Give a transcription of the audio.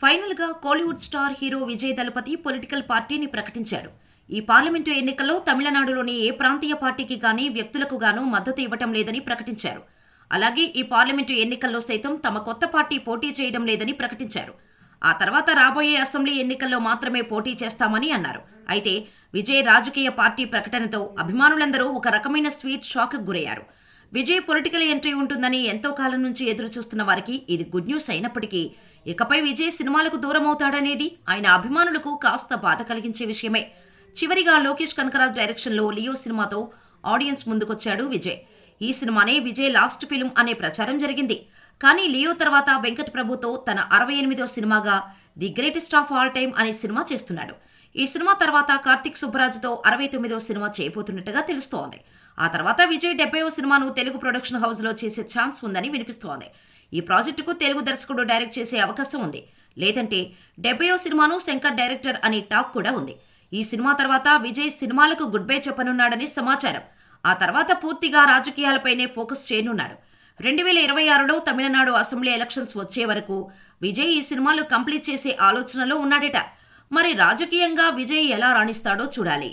ఫైనల్గా Kollywood star hero Vijay దళపతి political పార్టీని ప్రకటించాడు. ఈ పార్లమెంటు ఎన్నికల్లో తమిళనాడులోని ఏ ప్రాంతీయ పార్టీకి గానీ వ్యక్తులకు గాను మద్దతు ఇవ్వటం లేదని ప్రకటించారు. అలాగే ఈ పార్లమెంటు ఎన్నికల్లో సైతం తమ కొత్త పార్టీ పోటీ చేయడం లేదని ప్రకటించారు. ఆ తర్వాత రాబోయే అసెంబ్లీ ఎన్నికల్లో మాత్రమే పోటీ చేస్తామని అన్నారు. అయితే విజయ్ రాజకీయ పార్టీ ప్రకటనతో అభిమానులందరూ ఒక రకమైన స్వీట్ షాక్కు గురయ్యారు. విజయ్ పొలిటికల్ ఎంట్రీ ఉంటుందని ఎంతో కాలం నుంచి ఎదురుచూస్తున్న వారికి ఇది గుడ్ న్యూస్ అయినప్పటికీ ఇకపై విజయ్ సినిమాలకు దూరమవుతాడనేది ఆయన అభిమానులకు కాస్త బాధ కలిగించే విషయమే. చివరిగా లోకేష్ కనకరాజ్ డైరెక్షన్లో లియో సినిమాతో ఆడియన్స్ ముందుకొచ్చాడు విజయ్. ఈ సినిమానే విజయ్ లాస్ట్ ఫిల్మ్ అనే ప్రచారం జరిగింది. కానీ లియో తర్వాత వెంకట్ ప్రభుతో తన 68వ సినిమాగా the greatest of all time అనే సినిమా చేస్తున్నాడు. ఈ సినిమా తర్వాత కార్తిక్ సుబ్బరాజుతో 69వ సినిమా చేయబోతున్నట్టుగా తెలుస్తోంది. ఆ తర్వాత విజయ్ 70వ సినిమాను తెలుగు ప్రొడక్షన్ హౌస్లో చేసే ఛాన్స్ ఉందని వినిపిస్తోంది. ఈ ప్రాజెక్టుకు తెలుగు దర్శకుడు డైరెక్ట్ చేసే అవకాశం ఉంది. లేదంటే 70వ సినిమాను శంకర్ డైరెక్టర్ అనే టాక్ కూడా ఉంది. ఈ సినిమా తర్వాత విజయ్ సినిమాలకు గుడ్ బై చెప్పనున్నాడని సమాచారం. ఆ తర్వాత పూర్తిగా రాజకీయాలపైనే ఫోకస్ చేయనున్నాడు. 2026లో తమిళనాడు అసెంబ్లీ ఎలక్షన్స్ వచ్చే వరకు విజయ్ ఈ సినిమాలు కంప్లీట్ చేసే ఆలోచనలో ఉన్నాడట. మరి రాజకీయంగా విజయ్ ఎలా రాణిస్తాడో చూడాలి.